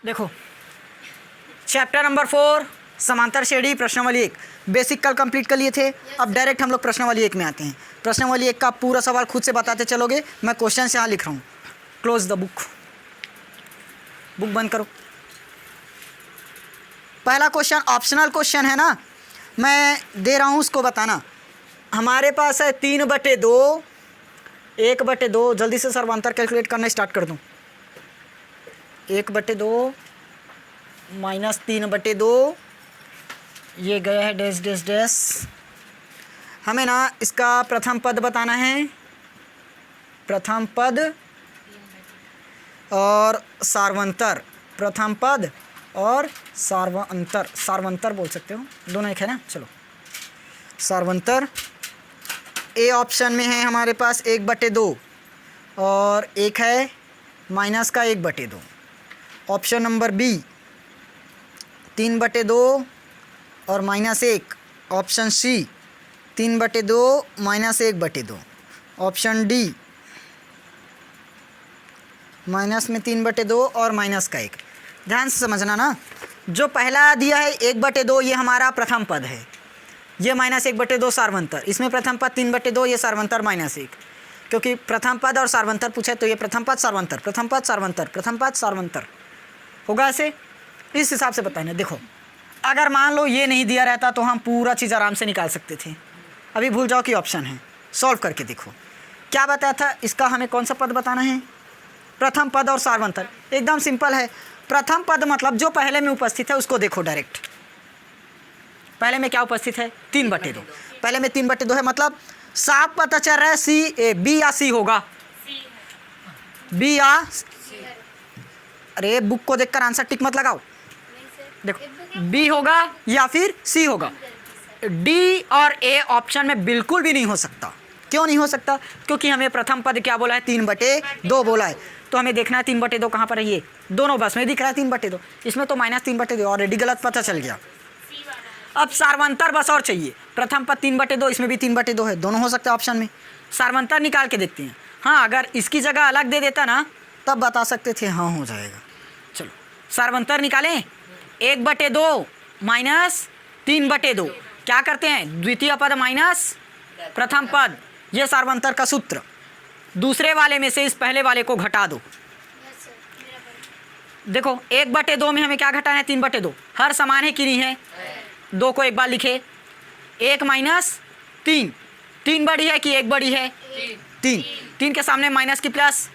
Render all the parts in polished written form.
देखो chapter number 4 समांतर श्रेणी प्रश्नावली 1 बेसिक कल कंप्लीट कर लिए थे। अब डायरेक्ट हम लोग प्रश्नावली 1 में आते हैं। प्रश्नावली 1 का पूरा सवाल खुद से बताते चलोगे। मैं क्वेश्चन यहाँ लिख रहा हूँ। क्लोज द बुक, बुक बंद करो। पहला क्वेश्चन ऑप्शनल क्वेश्चन है ना, मैं दे रहा हूँ उसको बताना। हमारे पास है 3/2, 1/2। जल्दी से सर्वांतर कैलकुलेट करना स्टार्ट कर दूँ। 1/2 माइनस 3/2, ये गया है डैश डैश डैश। हमें ना इसका प्रथम पद बताना है, प्रथम पद और सार्वंतर। प्रथम पद और सार्वंतर, सार्वंतर बोल सकते हो, दोनों एक है ना। चलो सार्वंतर ए ऑप्शन में है हमारे पास 1/2 और एक है माइनस का 1/2। ऑप्शन नंबर बी 3/2 और -1। Option C 3/2 -1/2। Option D minus में 3/2 और माइनस का 1। ध्यान से समझना ना, जो पहला दिया है 1/2 ये हमारा प्रथम पद है, ये -1/2 सार्वंतर। इसमें प्रथम पद 3/2, ये सार्वंतर -1, क्योंकि प्रथम पद और सार्वंतर पूछे तो ये प्रथम पद सार्वंतर, प्रथम पद सार्वंतर, प्रथम पद सार्वंतर होगा। ऐसे इस हिसाब से बताना। देखो अगर मान लो ये नहीं दिया रहता तो हम पूरा चीज़ आराम से निकाल सकते थे। अभी भूल जाओ कि ऑप्शन है, सॉल्व करके देखो क्या बताया था। इसका हमें कौन सा पद बताना है, प्रथम पद और सार्वंतर। एकदम सिंपल है। प्रथम पद मतलब जो पहले में उपस्थित है उसको देखो डायरेक्ट। पहले में क्या उपस्थित है, 3/2। पहले में 3/2 है, मतलब साफ पता चल रहा है सी ए, बी या सी होगा, बी या। अरे बुक को देखकर आंसर टिक मत लगाओ। देखो बी होगा या फिर सी होगा। डी और ए ऑप्शन में बिल्कुल भी नहीं हो सकता। क्यों नहीं हो सकता, क्योंकि हमें प्रथम पद क्या बोला है, 3/2 बोला है। तो हमें देखना है 3/2 कहाँ पर है। ये दोनों बस में दिख रहा है 3/2, इसमें तो -3/2 ऑलरेडी गलत पता चल गया। अब सार्वंतर बस और चाहिए। प्रथम पद 3/2, इसमें भी 3/2 है, दोनों हो सकते हैं ऑप्शन में। सार्वंतर निकाल के देखते हैं। हाँ अगर इसकी जगह अलग दे देता ना तब बता सकते थे, हाँ हो जाएगा। चलो सार्वंतर निकालें। 1/2 माइनस 3/2 क्या करते हैं, द्वितीय पद माइनस प्रथम पद, ये सार्वंतर का सूत्र। दूसरे वाले में से इस पहले वाले को घटा दो। देखो 1/2 में हमें क्या घटाना है, 3/2। हर समान है कि नहीं है, 2 को एक बार लिखे। 1 माइनस 3, 3 बड़ी है कि 1 बड़ी है, 3 के सामने माइनस की प्लस,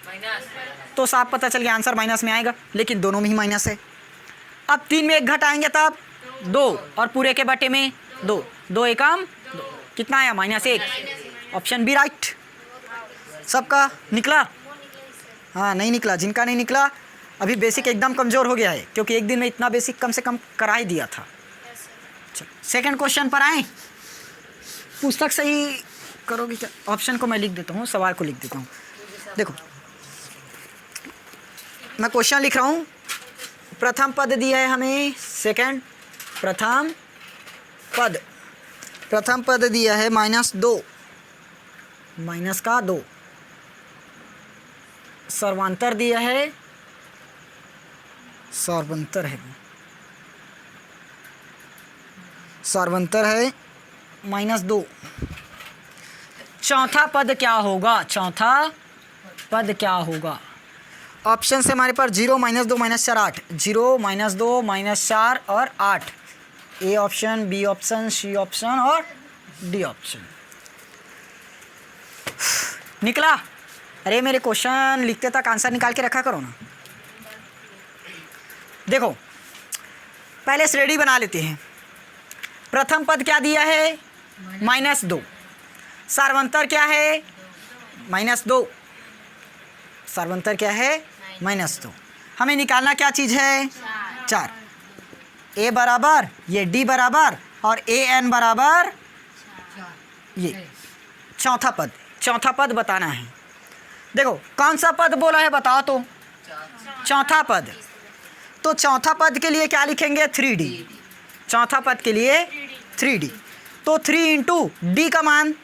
तो साफ पता चल गया आंसर माइनस में आएगा, लेकिन दोनों में ही माइनस है। अब 3 में 1 घटाएंगे तब 2 और पूरे के बटे में 2, 2 एकम 2, कितना आया -1। Option B right. सबका निकला? हाँ नहीं निकला, जिनका नहीं निकला अभी बेसिक एकदम कमज़ोर हो गया है, क्योंकि एक दिन में इतना बेसिक कम से कम करा ही दिया था। चलो सेकंड क्वेश्चन पर आए। पुस्तक सही करोगे क्या? ऑप्शन को मैं लिख देता हूँ, सवाल को लिख देता हूँ। देखो मैं क्वेश्चन लिख रहा हूँ। प्रथम पद दिया है हमें, सेकंड प्रथम पद, प्रथम पद दिया है -2, माइनस का 2। सर्वांतर दिया है, सार्वंतर है, सार्वंतर है -2। चौथा पद क्या होगा, चौथा पद क्या होगा? ऑप्शन से हमारे पास 0 -2 -4 8, 0 -2 -4 और 8। A option, B option, C option और डी ऑप्शन। निकला? अरे मेरे क्वेश्चन लिखते तक आंसर निकाल के रखा करो ना। देखो पहले श्रेणी बना लेते हैं। प्रथम पद क्या दिया है, -2। सार्वंतर क्या है, -2। सार्वंतर क्या है, -2। हमें निकालना क्या चीज़ है, 4। ए बराबर ये डी बराबर और ए एन बराबर ये चौथा पद। चौथा पद बताना है। देखो कौन सा पद बोला है बताओ तो, चौथा पद। तो चौथा पद के लिए क्या लिखेंगे, 3D। चौथा पद के लिए 3D, तो 3 × D का मान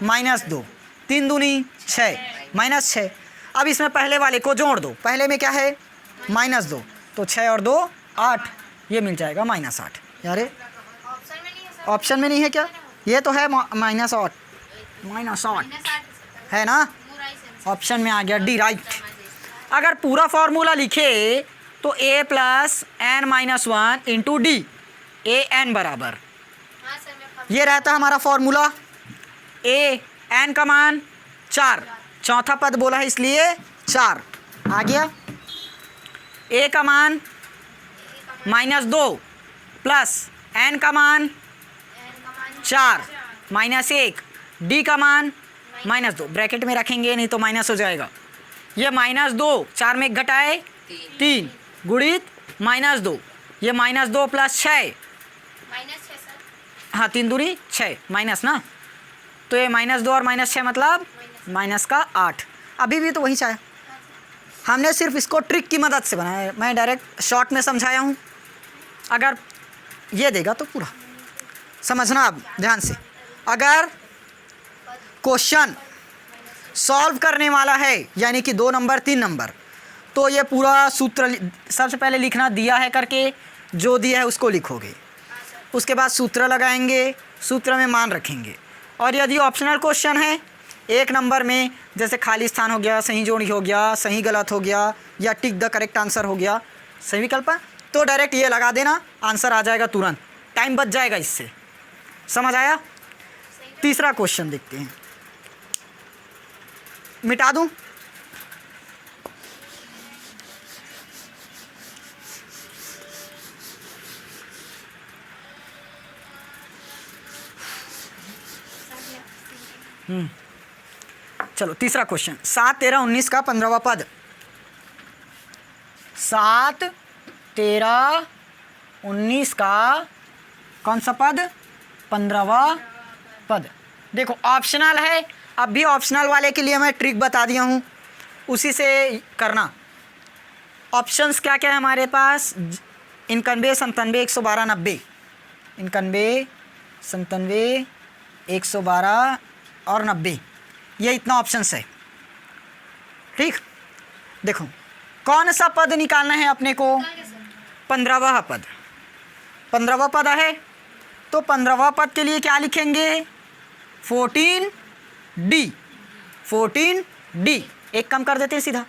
-2, 3 दूनी 6, -6। अब इसमें पहले वाले को जोड़ दो। पहले में क्या है, -2, तो 6 और 2 8, ये मिल जाएगा -8। यार ऑप्शन में नहीं है क्या? ये तो है -8 है ना, ऑप्शन में आ गया डी राइट। अगर पूरा फॉर्मूला लिखे तो a + n-1 into D, A N बराबर, ये रहता हमारा फॉर्मूला। a n का मान 4, चौथा पद बोला है इसलिए 4 आ गया। a का मान -2 प्लस n का मान 4 -1, d का मान -2, ब्रैकेट में रखेंगे नहीं तो माइनस हो जाएगा। ये -2, 4 में 1 घटाए 3 गुणित -2, ये -2 प्लस 6, हाँ 3 दूनी 6 माइनस ना, तो ये -2 और -6 मतलब -8। अभी भी तो वही चाहे, हमने सिर्फ इसको ट्रिक की मदद से बनाया है, मैं डायरेक्ट शॉर्ट में समझाया हूँ। अगर ये देगा तो पूरा समझना आप ध्यान से। अगर क्वेश्चन सॉल्व करने वाला है यानी कि 2 नंबर 3 नंबर, तो ये पूरा सूत्र सबसे पहले लिखना, दिया है करके जो दिया है उसको लिखोगे, उसके बाद सूत्र लगाएंगे, सूत्र में मान रखेंगे। और यदि ऑप्शनल क्वेश्चन है 1 नंबर में, जैसे खाली स्थान हो गया, सही जोड़ी हो गया, सही गलत हो गया, या टिक द करेक्ट आंसर हो गया, सही विकल्प, तो डायरेक्ट ये लगा देना, आंसर आ जाएगा तुरंत, टाइम बच जाएगा इससे। समझ आया? तीसरा क्वेश्चन देखते हैं, मिटा दूं? चलो तीसरा क्वेश्चन, 7, 13, 19 का 15वां पद। 7, 13, 19 का कौन सा पद? 15वां पद। देखो ऑप्शनल है, अब भी ऑप्शनल वाले के लिए मैं ट्रिक बता दिया हूँ, उसी से करना। ऑप्शंस क्या क्या है हमारे पास? 91, 97, 112, 90। 91, 97, 112 और 90, ये इतना ऑप्शंस है। ठीक, देखो कौन सा पद निकालना है अपने को? 15वां पद। 15वां पद है तो 15वां पद के लिए क्या लिखेंगे? 14D। 14D, एक कम कर देते हैं सीधा।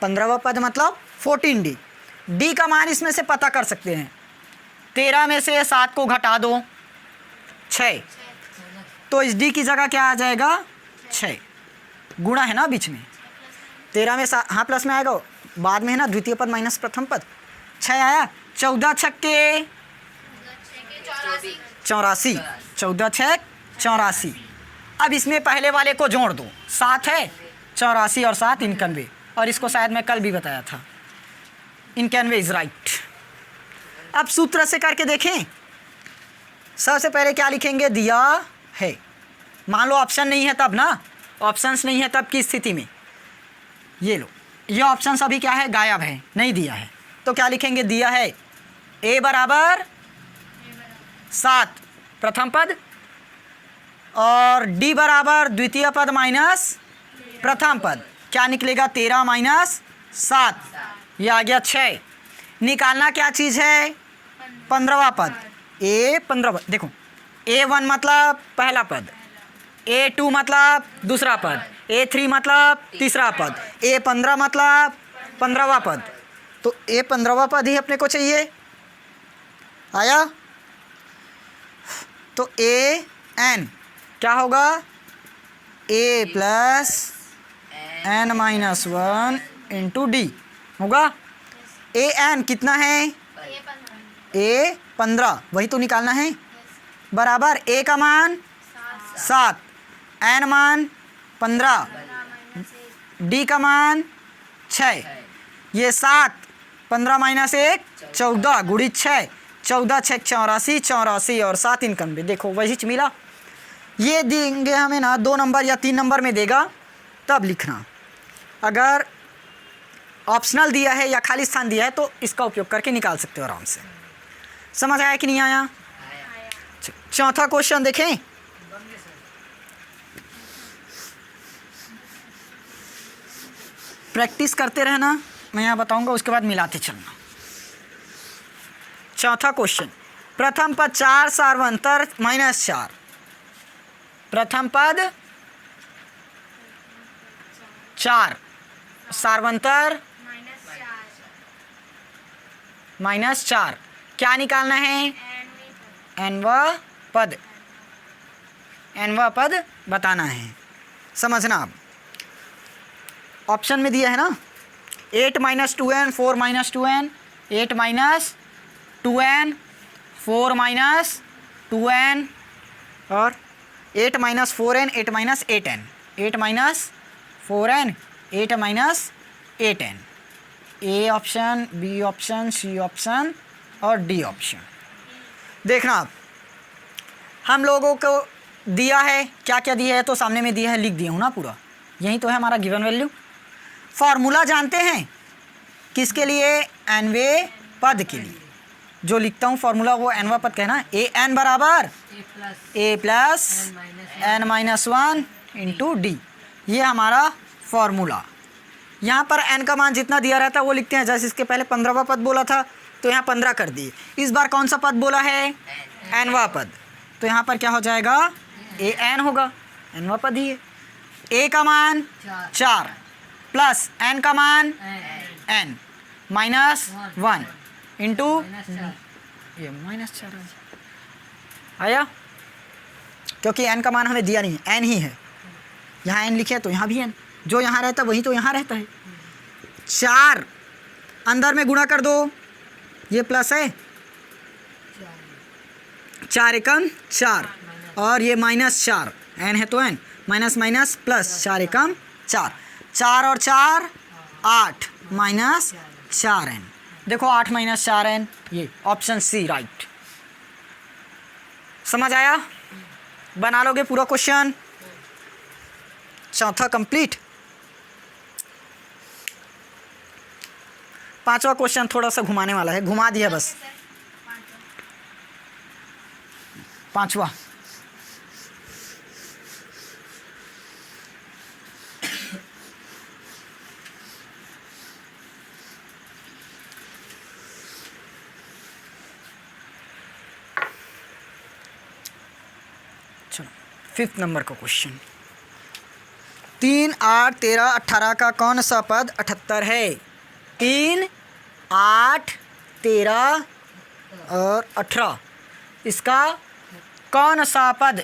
15वां पद मतलब 14D। डी का मान इसमें से पता कर सकते हैं, 13 में से 7 को घटा दो 6, तो इस डी की जगह क्या आ जाएगा? 6। गुणा है ना बीच में, 13 में हाँ प्लस में आएगा, बाद में है ना द्वितीय पद माइनस प्रथम पद, 6 आया। 14 छक्के 84, 14 छक 84। अब इसमें पहले वाले को जोड़ दो, 7 है, 84 और 7 91, और इसको शायद मैं कल भी बताया था, 91 इज राइट। अब सूत्र से करके देखें। सबसे पहले क्या लिखेंगे? दिया है, मान लो ऑप्शन नहीं है तब ना, ऑप्शंस नहीं है तब की स्थिति में, ये लो, ये ऑप्शंस अभी क्या है? गायब है, नहीं दिया है, तो क्या लिखेंगे? दिया है a बराबर 7 प्रथम पद और d बराबर द्वितीय पद माइनस प्रथम पद, क्या निकलेगा? 13 माइनस 7, ये आ गया 6। निकालना क्या चीज़ है? 15वां पद। a 15, देखो a1 मतलब पहला पद, a2 मतलब दूसरा पद, a3 मतलब तीसरा पद, a15 मतलब 15वां पद, तो a 15वां पद ही अपने को चाहिए। आया? तो an क्या होगा? a + n-1 इंटू डी होगा। an कितना है? a 15, वही तो निकालना है, बराबर a का मान 7, n मान 15, d का मान 6, ये 7, 15 माइनस 1 14 गुणित 6, 14 6 84, 84 और 7 91। देखो वही मिला। ये देंगे हमें ना 2 नंबर या 3 नंबर में देगा, तब लिखना। अगर ऑप्शनल दिया है या खाली स्थान दिया है तो इसका उपयोग करके निकाल सकते हो आराम से। समझ आया कि नहीं आया? चौथा क्वेश्चन देखें। प्रैक्टिस करते रहना, मैं यहाँ बताऊँगा, उसके बाद मिलाते चलना। चौथा क्वेश्चन, प्रथम पद 4 सार्वंतर -4, प्रथम पद 4 सार्वंतर -4, क्या निकालना है? nवां पद, nवां पद बताना है। समझना आप, ऑप्शन में दिया है ना 8 - 2n 4 - 2n, 8 - 2n 4 - 2n और 8 - 4n 8 - 8n, 8 - 4n 8 - 8n। A option, B option, C option और डी ऑप्शन। देखना आप, हम लोगों को दिया है, क्या क्या दिया है तो सामने में दिया है, लिख दिया हूँ ना पूरा, यही तो है हमारा गिवन वैल्यू। फॉर्मूला जानते हैं किसके लिए? nवें पद के लिए। जो लिखता हूँ फॉर्मूला वो nवां पद कहना, ए एन बराबर a plus n-1 into D, ये हमारा फॉर्मूला। यहाँ पर n का मान जितना दिया रहता है वो लिखते हैं। जैसे इसके पहले 15वां पद बोला था तो यहाँ 15 कर दिए। इस बार कौन सा पद बोला है? nवां पद, तो यहाँ पर क्या हो जाएगा? ए एन होगा, nवां पद ही है। a का मान 4 प्लस n का मान n -1 इंटू ये -4 आया, क्योंकि n का मान हमें दिया नहीं है, n ही है। यहाँ n लिखे तो यहाँ भी n, जो यहाँ रहता है वही तो यहाँ रहता है। 4 अंदर में गुणा कर दो, ये प्लस है, 4 एकम 4 और ये -4, n है तो n, माइनस माइनस प्लस, 4 एकम 4, 4 और 4 8 -4n। देखो 8 -4n, ये ऑप्शन सी राइट। समझ आया? बना लोगे पूरा क्वेश्चन? चौथा कंप्लीट। पांचवा क्वेश्चन थोड़ा सा घुमाने वाला है, घुमा दिया बस। पांचवा, चलो 5th नंबर का क्वेश्चन। 3, 8, 13, 18 का कौन सा पद 78 है? 3, 8, 13 और 18, इसका कौन सा पद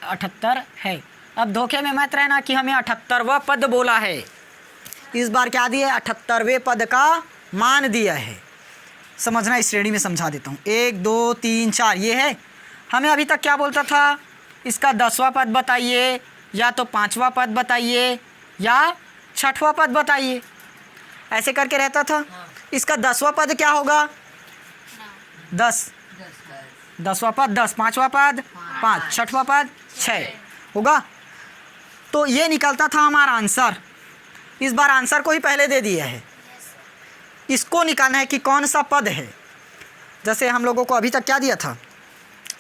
78 है? अब धोखे में मत रहना कि हमें 78वां पद बोला है। इस बार क्या दिया है? 78वें पद का मान दिया है। समझना, इस श्रेणी में समझा देता हूँ। 1, 2, 3, 4 ये है। हमें अभी तक क्या बोलता था? इसका 10वां पद बताइए, या तो 5वां पद बताइए, या 6वां पद बताइए, ऐसे करके रहता था। इसका 10वां पद क्या होगा? 10, 10वां पद 10, 5वां पद 5, 6वां पद 6 होगा। तो ये निकलता था हमारा आंसर। इस बार आंसर को ही पहले दे दिया है, इसको निकालना है कि कौन सा पद है। जैसे हम लोगों को अभी तक क्या दिया था?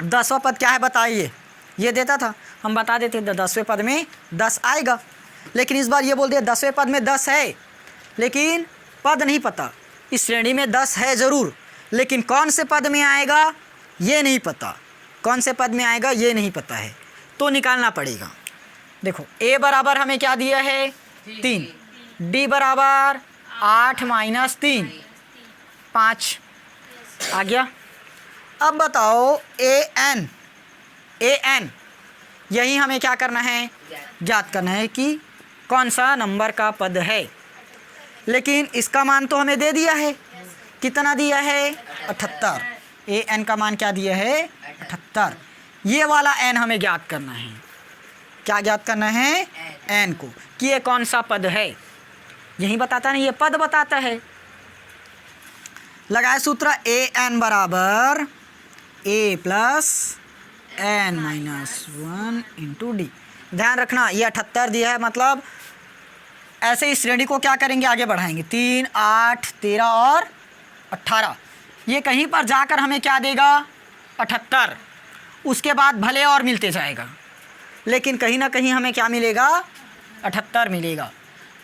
10वां पद क्या है बताइए, ये देता था, हम बता देते 10वें पद में 10 आएगा। लेकिन इस बार ये बोल दिया 10वें पद में 10 है, लेकिन पद नहीं पता। इस श्रेणी में 10 है ज़रूर, लेकिन कौन से पद में आएगा ये नहीं पता, कौन से पद में आएगा ये नहीं पता है, तो निकालना पड़ेगा। देखो a बराबर हमें क्या दिया है? 3, d बराबर 8 - 3 5 आ गया। अब बताओ an यही हमें क्या करना है? ज्ञात करना है कि कौन सा नंबर का पद है। लेकिन इसका मान तो हमें दे दिया है, कितना दिया है? 78। an का मान क्या दिया है? 78। ये वाला n हमें ज्ञात करना है। क्या ज्ञात करना है? n को, कि ये कौन सा पद है। यही बताता नहीं, ये पद बताता है। लगाए सूत्र an बराबर a plus n-1 into D. ध्यान रखना, ये 78 दिया है, मतलब ऐसे इस श्रेणी को क्या करेंगे? आगे बढ़ाएंगे। 3, 8, 13 और 18, ये कहीं पर जाकर हमें क्या देगा? 78। उसके बाद भले और मिलते जाएगा, लेकिन कहीं ना कहीं हमें क्या मिलेगा? 78 मिलेगा।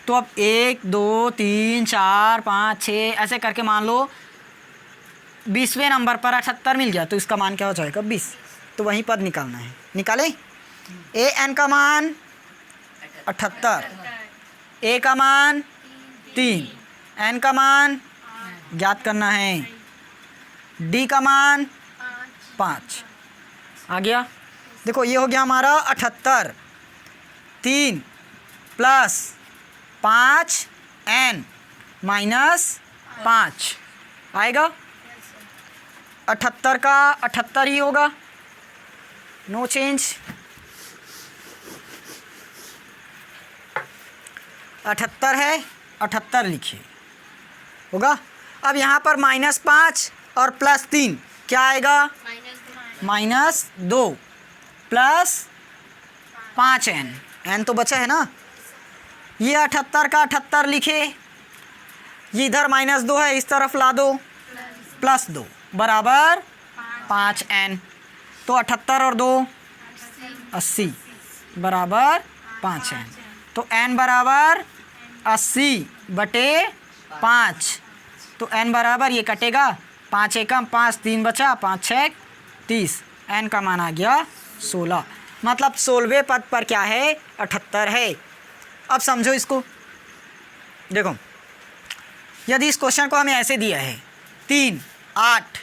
तो अब 1 2 3 4 5 6 ऐसे करके मान लो 20वें नंबर पर 78 मिल गया, तो इसका मान क्या हो जाएगा 20। तो वही पद निकालना है, निकाले। ए एन का मान 78, ए का मान 3, एन का मान ज्ञात करना है, डी का मान 5 आ गया। देखो ये हो गया हमारा 78, 3 प्लस 5 एन माइनस 5 आएगा। 78 का 78 ही होगा, नो चेंज। 78 है, 78 लिखिए, होगा। अब यहाँ पर -5 और +3 क्या आएगा, -2 प्लस 5n, n तो बचा है ना। ये 78 का 78 लिखे, ये इधर -2 है, इस तरफ ला दो, +2 बराबर 5n। तो 78 और 2 80 बराबर 5n। तो n बराबर 80/5। तो n बराबर ये कटेगा, 5 एकम 5, 3 बचा, 5 6 30, n का मान आ गया 16। मतलब 16वें पद पर क्या है, 78 है। अब समझो इसको, देखो यदि इस क्वेश्चन को हमें ऐसे दिया है 3, 8,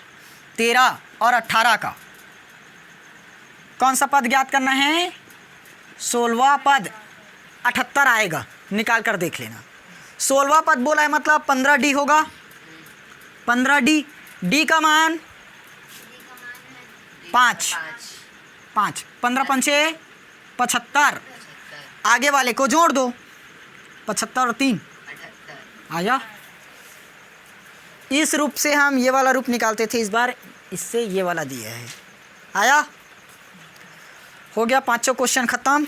13 और 18 का कौन सा पद ज्ञात करना है, 16वां पद 78 आएगा, निकाल कर देख लेना। 16वां पद बोला है मतलब 15D होगा, 15D, D का मान 5, 15 पंचे 75, आगे वाले को जोड़ दो, 75 और 3 आया। इस रूप से हम ये वाला रूप निकालते थे, इस बार इससे ये वाला दिया है, आया। हो गया, 5 क्वेश्चन ख़त्म।